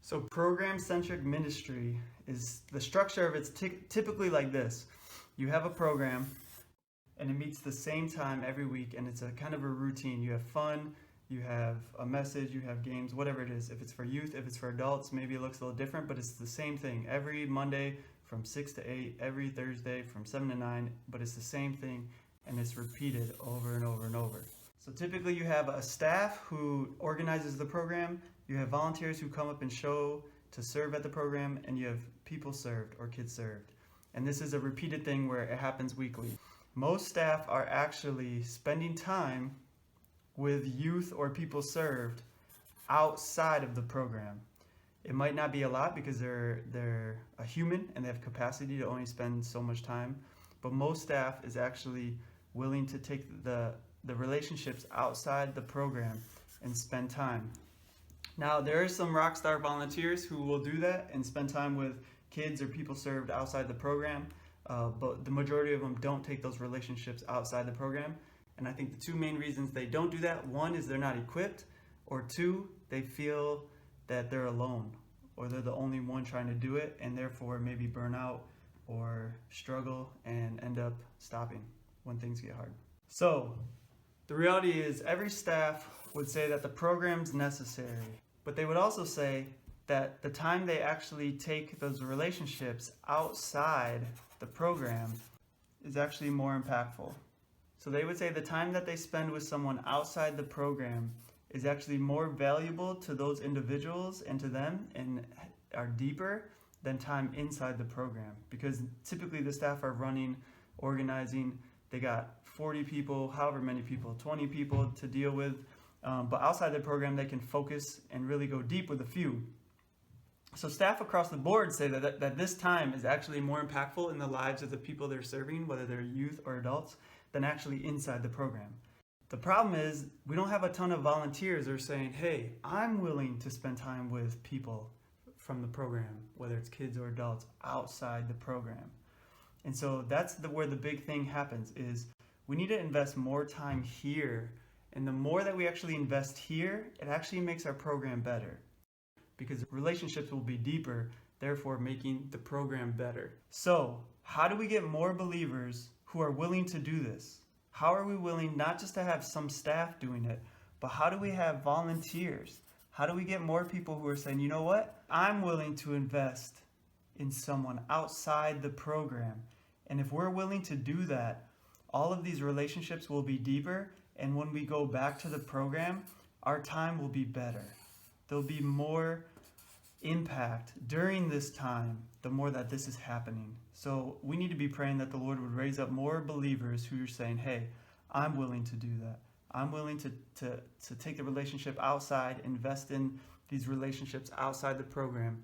So program-centric ministry is the structure of it's typically like this. You have a program and it meets the same time every week, and it's a kind of a routine. You have fun, you have a message, you have games, whatever it is. If it's for youth, if it's for adults, maybe it looks a little different, but it's the same thing. Every Monday from 6 to 8, every Thursday from 7 to 9, but it's the same thing, and it's repeated over and over and over. So typically you have a staff who organizes the program, you have volunteers who come up and show to serve at the program, and you have people served or kids served. And this is a repeated thing where it happens weekly. Most staff are actually spending time with youth or people served outside of the program. It might not be a lot because they're a human and they have capacity to only spend so much time, but most staff is actually willing to take the relationships outside the program and spend time. Now, there are some rockstar volunteers who will do that and spend time with kids or people served outside the program, but the majority of them don't take those relationships outside the program. And I think the two main reasons they don't do that, one is they're not equipped, or two, they feel that they're alone, or they're the only one trying to do it, and therefore maybe burn out or struggle and end up stopping when things get hard. So the reality is every staff would say that the program's necessary, but they would also say that the time they actually take those relationships outside the program is actually more impactful. So they would say the time that they spend with someone outside the program is actually more valuable to those individuals and to them and are deeper than time inside the program, because typically the staff are running, organizing, they got 40 people, however many people, 20 people to deal with, but outside the program they can focus and really go deep with a few. So staff across the board say that this time is actually more impactful in the lives of the people they're serving, whether they're youth or adults, than actually inside the program. The problem is we don't have a ton of volunteers who are saying, hey, I'm willing to spend time with people from the program, whether it's kids or adults, outside the program. And so that's where the big thing happens is we need to invest more time here. And the more that we actually invest here, it actually makes our program better, because relationships will be deeper, therefore making the program better. So how do we get more believers who are willing to do this? How are we willing not just to have some staff doing it, but how do we have volunteers? How do we get more people who are saying, you know what? I'm willing to invest in someone outside the program. And if we're willing to do that, all of these relationships will be deeper. And when we go back to the program, our time will be better. There'll be more impact during this time, the more that this is happening. So we need to be praying that the Lord would raise up more believers who are saying, hey, I'm willing to do that. I'm willing to take the relationship outside, invest in these relationships outside the program,